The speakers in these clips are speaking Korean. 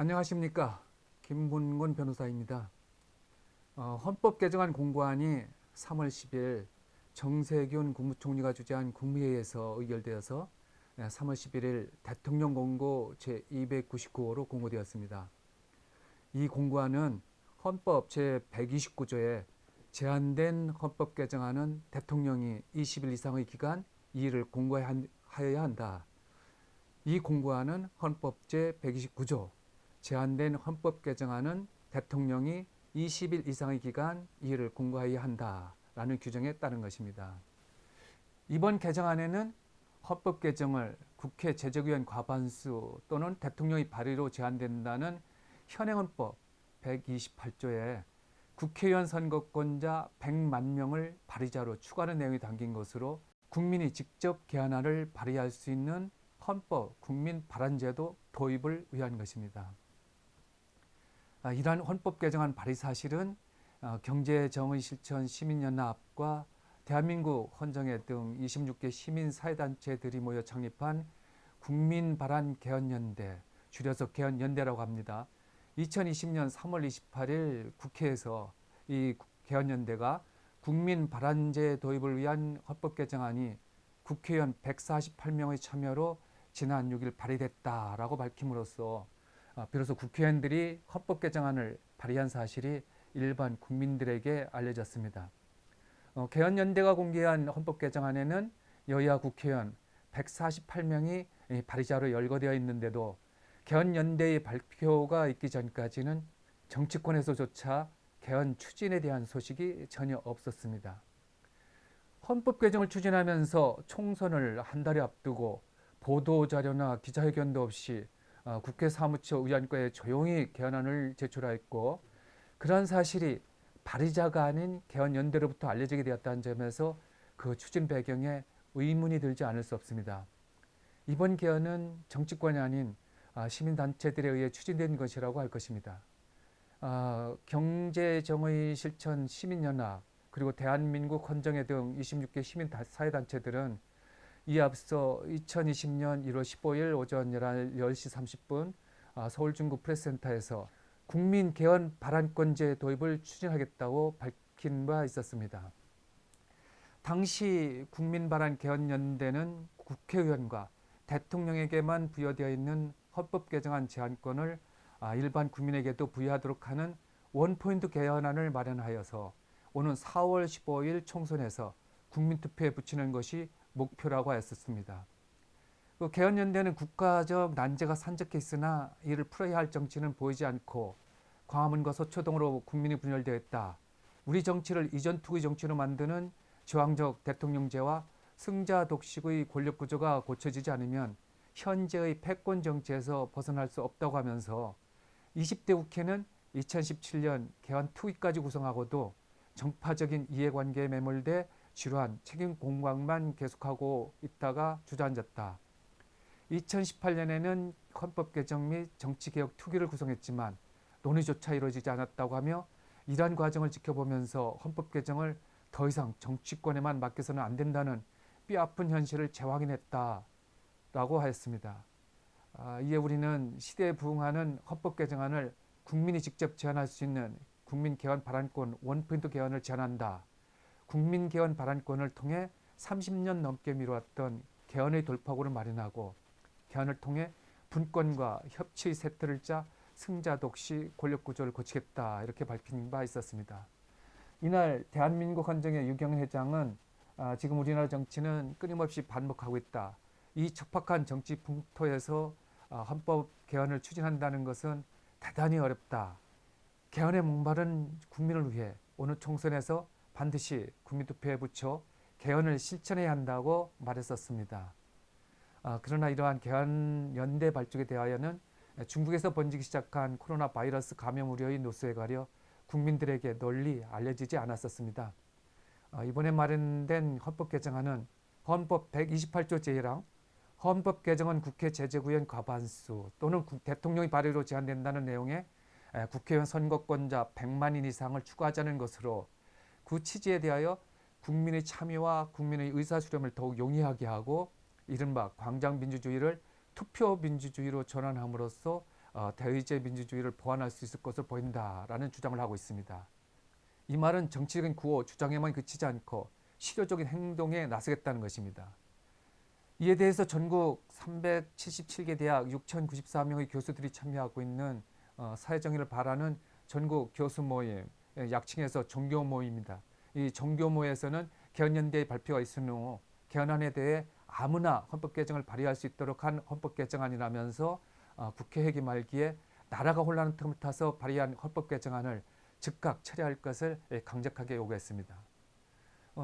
안녕하십니까. 김문곤 변호사입니다. 헌법 개정안 공고안이 3월 10일 정세균 국무총리가 주재한 국무회의에서 의결되어서 3월 11일 대통령 공고 제299호로 공고되었습니다. 이 공고안은 헌법 제129조에 제한된 헌법 개정안은 대통령이 20일 이상의 기간 이의를 공고하여야 한다. 이 공고안은 헌법 제129조 제한된 헌법 개정안은 대통령이 20일 이상의 기간 이의를 공고하여야 한다라는 규정에 따른 것입니다. 이번 개정안에는 헌법 개정을 국회 제적의원 과반수 또는 대통령의 발의로 제한된다는 현행헌법 128조에 국회의원 선거권자 100만 명을 발의자로 추가하는 내용이 담긴 것으로 국민이 직접 개헌안을 발의할 수 있는 헌법 국민 발안제도 도입을 위한 것입니다. 이러한 헌법 개정안 발의 사실은 경제정의 실천 시민연합과 대한민국 헌정회 등 26개 시민사회단체들이 모여 창립한 국민발안개헌연대, 줄여서 개헌연대라고 합니다. 2020년 3월 28일 국회에서 이 개헌연대가 국민발안제 도입을 위한 헌법 개정안이 국회의원 148명의 참여로 지난 6일 발의됐다라고 밝힘으로써 비로소 국회의원들이 헌법 개정안을 발의한 사실이 일반 국민들에게 알려졌습니다. 개헌연대가 공개한 헌법 개정안에는 여야 국회의원 148명이 발의자로 열거되어 있는데도 개헌연대의 발표가 있기 전까지는 정치권에서조차 개헌 추진에 대한 소식이 전혀 없었습니다. 헌법 개정을 추진하면서 총선을 한 달에 앞두고 보도자료나 기자회견도 없이 국회 사무처 의안과에 조용히 개헌안을 제출하였고, 그러한 사실이 발의자가 아닌 개헌연대로부터 알려지게 되었다는 점에서 그 추진 배경에 의문이 들지 않을 수 없습니다. 이번 개헌은 정치권이 아닌 시민단체들에 의해 추진된 것이라고 할 것입니다. 경제정의 실천 시민연합 그리고 대한민국 헌정회 등 26개 시민사회단체들은 이에 앞서 2020년 1월 15일 오전 10시 30분 서울 중구 프레스센터에서 국민 개헌 발안권제 도입을 추진하겠다고 밝힌 바 있었습니다. 당시 국민발안개헌연대는 국회의원과 대통령에게만 부여되어 있는 헌법 개정안 제한권을 일반 국민에게도 부여하도록 하는 원포인트 개헌안을 마련하여서 오는 4월 15일 총선에서 국민투표에 붙이는 것이 목표라고 하였습니다. 개헌연대는 국가적 난제가 산적해 있으나 이를 풀어야 할 정치는 보이지 않고 광화문과 서초동으로 국민이 분열되어 있다. 우리 정치를 이전 투구의 정치로 만드는 저항적 대통령제와 승자 독식의 권력구조가 고쳐지지 않으면 현재의 패권 정치에서 벗어날 수 없다고 하면서 20대 국회는 2017년 개헌 투기까지 구성하고도 정파적인 이해관계에 매몰돼 지루한 책임 공방만 계속하고 있다가 주저앉았다. 2018년에는 헌법 개정 및 정치개혁 투기를 구성했지만 논의조차 이루어지지 않았다고 하며 이러한 과정을 지켜보면서 헌법 개정을 더 이상 정치권에만 맡겨서는 안 된다는 뼈아픈 현실을 재확인했다라고 하였습니다. 이에 우리는 시대에 부응하는 헌법 개정안을 국민이 직접 제안할 수 있는 국민 개헌 발안권 원포인트 개헌을 제안한다. 국민 개헌 발안권을 통해 30년 넘게 미뤄왔던 개헌의 돌파구를 마련하고 개헌을 통해 분권과 협치의 세트를 짜 승자 독식 권력 구조를 고치겠다 이렇게 밝힌 바 있었습니다. 이날 대한민국 헌정회 유경 회장은 지금 우리나라 정치는 끊임없이 반복하고 있다. 이 척박한 정치 풍토에서 헌법 개헌을 추진한다는 것은 대단히 어렵다. 개헌의 목마른 국민을 위해 오늘 총선에서 반드시 국민투표에 붙여 개헌을 실천해야 한다고 말했었습니다. 그러나 이러한 개헌 연대 발족에 대하여는 중국에서 번지기 시작한 코로나 바이러스 감염 우려의 노수에 가려 국민들에게 널리 알려지지 않았었습니다. 이번에 마련된 헌법 개정안은 헌법 128조 제1항 헌법 개정은 국회 제적의원 과반수 또는 대통령의 발의로 제한된다는 내용의 국회의원 선거권자 100만인 이상을 추가하자는 것으로 그 취지에 대하여 국민의 참여와 국민의 의사수렴을 더욱 용이하게 하고 이른바 광장민주주의를 투표민주주의로 전환함으로써 대의제 민주주의를 보완할 수 있을 것으로 보인다라는 주장을 하고 있습니다. 이 말은 정치적인 구호 주장에만 그치지 않고 실효적인 행동에 나서겠다는 것입니다. 이에 대해서 전국 377개 대학 6,094명의 교수들이 참여하고 있는 사회정의를 바라는 전국 교수 모임, 약칭해서 종교 모임입니다. 이 종교 모임에서는 개헌연대의 발표가 있은 후 개헌안에 대해 아무나 헌법 개정을 발의할 수 있도록 한 헌법 개정안이라면서 국회 회기 말기에 나라가 혼란한 틈을 타서 발의한 헌법 개정안을 즉각 처리할 것을 강력하게 요구했습니다.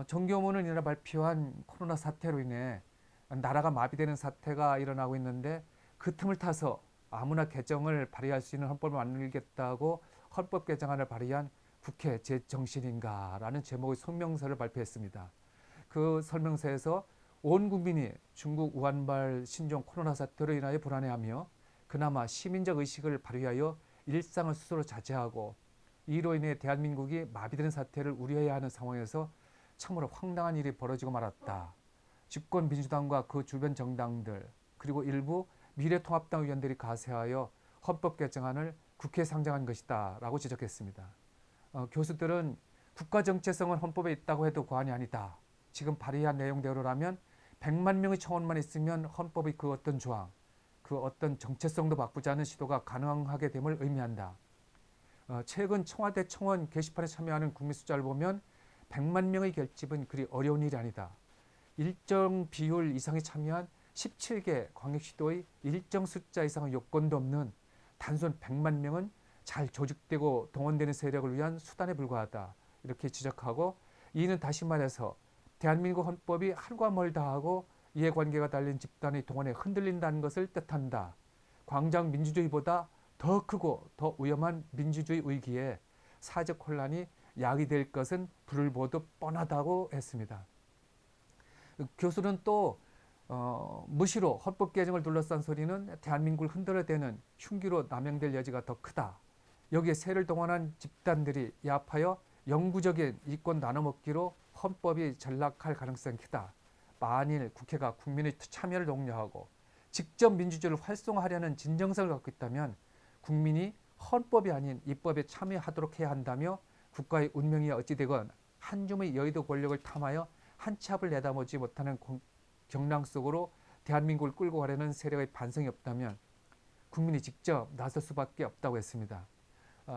종교모는 이날 발표한 코로나 사태로 인해 나라가 마비되는 사태가 일어나고 있는데 그 틈을 타서 아무나 개정을 발의할 수 있는 헌법을 만들겠다고 헌법 개정안을 발의한 국회 제정신인가라는 제목의 성명서를 발표했습니다. 그 설명서에서 온 국민이 중국 우한발 신종 코로나 사태로 인하여 불안해하며 그나마 시민적 의식을 발휘하여 일상을 스스로 자제하고 이로 인해 대한민국이 마비되는 사태를 우려해야 하는 상황에서 참으로 황당한 일이 벌어지고 말았다. 집권 민주당과 그 주변 정당들 그리고 일부 미래통합당 의원들이 가세하여 헌법 개정안을 국회에 상정한 것이다 라고 지적했습니다. 교수들은 국가 정체성은 헌법에 있다고 해도 과언이 아니다. 지금 발의한 내용대로라면 100만 명의 청원만 있으면 헌법의 그 어떤 조항, 그 어떤 정체성도 바꾸지 않은 시도가 가능하게 됨을 의미한다. 최근 청와대 청원 게시판에 참여하는 국민 숫자를 보면 100만 명의 결집은 그리 어려운 일이 아니다. 일정 비율 이상이 참여한 17개 광역시도의 일정 숫자 이상의 요건도 없는 단순 100만 명은 잘 조직되고 동원되는 세력을 위한 수단에 불과하다. 이렇게 지적하고 이는 다시 말해서 대한민국 헌법이 하루가 멀다 하고 이해관계가 달린 집단의 동원에 흔들린다는 것을 뜻한다. 광장 민주주의보다 더 크고 더 위험한 민주주의 위기에 사회적 혼란이 야기될 것은 불을 보듯 뻔하다고 했습니다. 교수는 또 무시로 헌법 개정을 둘러싼 소리는 대한민국을 흔들어대는 흉기로 남용될 여지가 더 크다. 여기에 세를 동원한 집단들이 야합하여 영구적인 이권 나눠먹기로 헌법이 전락할 가능성이 크다. 만일 국회가 국민의 참여를 독려하고 직접 민주주의를 활성화하려는 진정성을 갖고 있다면 국민이 헌법이 아닌 입법에 참여하도록 해야 한다며 국가의 운명이 어찌되건 한 줌의 여의도 권력을 탐하여 한 치 앞을 내다보지 못하는 경랑 속으로 대한민국을 끌고 가려는 세력의 반성이 없다면 국민이 직접 나설 수밖에 없다고 했습니다.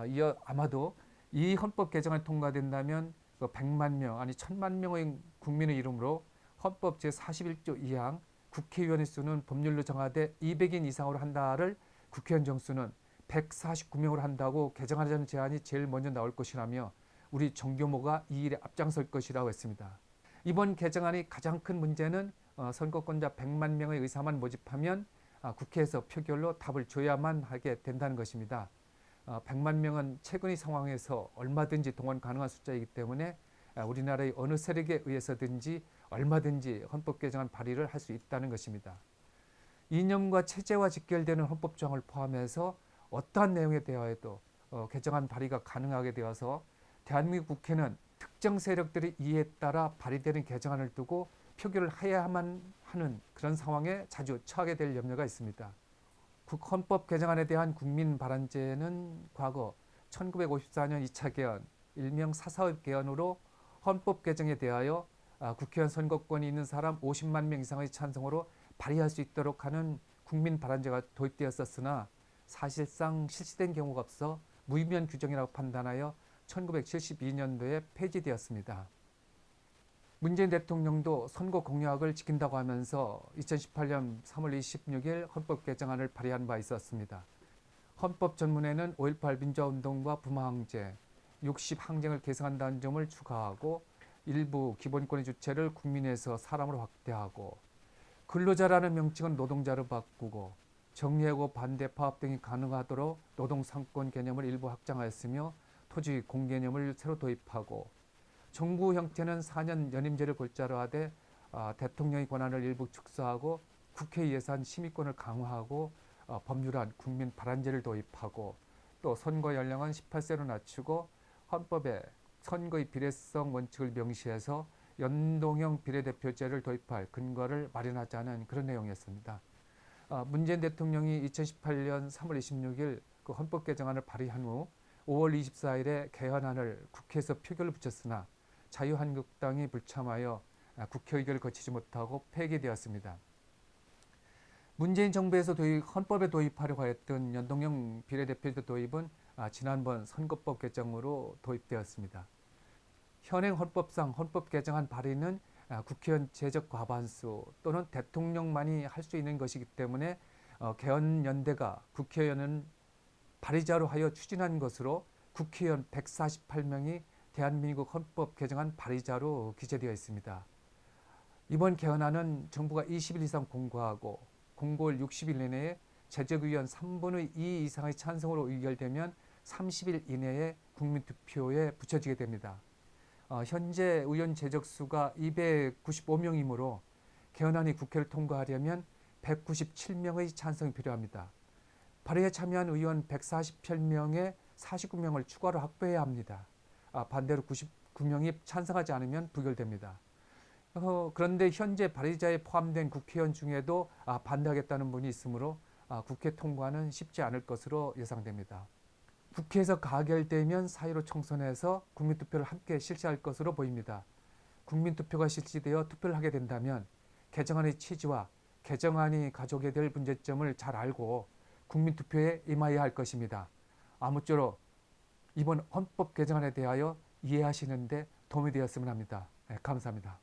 이어 아마도 이 헌법 개정안이 통과된다면 100만 명 아니 1000만 명의 국민의 이름으로 헌법 제41조 2항 국회의원의 수는 법률로 정하되 200인 이상으로 한다를 국회의원 정수는 149명으로 한다고 개정하자는 제안이 제일 먼저 나올 것이라며 우리 정교모가 이 일에 앞장설 것이라고 했습니다. 이번 개정안의 가장 큰 문제는 선거권자 100만 명의 의사만 모집하면 국회에서 표결로 답을 줘야만 하게 된다는 것입니다. 100만 명은 최근의 상황에서 얼마든지 동원 가능한 숫자이기 때문에 우리나라의 어느 세력에 의해서든지 얼마든지 헌법 개정안 발의를 할 수 있다는 것입니다. 이념과 체제와 직결되는 헌법 조항을 포함해서 어떠한 내용에 대하여도 개정안 발의가 가능하게 되어서 대한민국 국회는 특정 세력들의 이해에 따라 발의되는 개정안을 두고 표결을 해야만 하는 그런 상황에 자주 처하게 될 염려가 있습니다. 헌법 개정안에 대한 국민 발안제는 과거 1954년 2차 개헌, 일명 사사의 개헌으로 헌법 개정에 대하여 국회의원 선거권이 있는 사람 50만 명 이상의 찬성으로 발의할 수 있도록 하는 국민 발안제가 도입되었었으나 사실상 실시된 경우가 없어 무의미한 규정이라고 판단하여 1972년도에 폐지되었습니다. 문재인 대통령도 선거 공약을 지킨다고 하면서 2018년 3월 26일 헌법 개정안을 발의한 바 있었습니다. 헌법 전문에는 5.18 민주화운동과 부마항제, 60항쟁을 계승한다는 점을 추가하고 일부 기본권의 주체를 국민에서 사람으로 확대하고 근로자라는 명칭은 노동자로 바꾸고 정리해고 반대 파업 등이 가능하도록 노동상권 개념을 일부 확장하였으며 토지 공개념을 새로 도입하고 정부 형태는 4년 연임제를 골자로 하되 대통령의 권한을 일부 축소하고 국회 예산 심의권을 강화하고 법률안 국민 발안제를 도입하고 또 선거 연령은 18세로 낮추고 헌법에 선거의 비례성 원칙을 명시해서 연동형 비례대표제를 도입할 근거를 마련하자는 그런 내용이었습니다. 문재인 대통령이 2018년 3월 26일 그 헌법 개정안을 발의한 후 5월 24일에 개헌안을 국회에서 표결을 붙였으나 자유한국당이 불참하여 국회의결을 거치지 못하고 폐기되었습니다. 문재인 정부에서 헌법에 도입하려고 했던 연동형 비례대표제 도입은 지난번 선거법 개정으로 도입되었습니다. 현행 헌법상 헌법 개정안 발의는 국회의원 제적 과반수 또는 대통령만이 할 수 있는 것이기 때문에 개헌연대가 국회의원은 발의자로 하여 추진한 것으로 국회의원 148명이 대한민국 헌법 개정안 발의자로 기재되어 있습니다. 이번 개헌안은 정부가 20일 이상 공고하고 공고일 60일 이내에 제적의원 3분의 2 이상의 찬성으로 의결되면 30일 이내에 국민투표에 붙여지게 됩니다. 현재 의원 제적수가 295명이므로 개헌안이 국회를 통과하려면 197명의 찬성이 필요합니다. 발의에 참여한 의원 148명에 49명을 추가로 확보해야 합니다. 반대로 99명이 찬성하지 않으면 부결됩니다. 그런데 현재 발의자에 포함된 국회의원 중에도 반대하겠다는 분이 있으므로 국회 통과는 쉽지 않을 것으로 예상됩니다. 국회에서 가결되면 4.15 총선에서 국민투표를 함께 실시할 것으로 보입니다. 국민투표가 실시되어 투표를 하게 된다면 개정안의 취지와 개정안이 가져오게 될 문제점을 잘 알고 국민투표에 임해야 할 것입니다. 아무쪼록 이번 헌법 개정안에 대하여 이해하시는 데 도움이 되었으면 합니다. 감사합니다.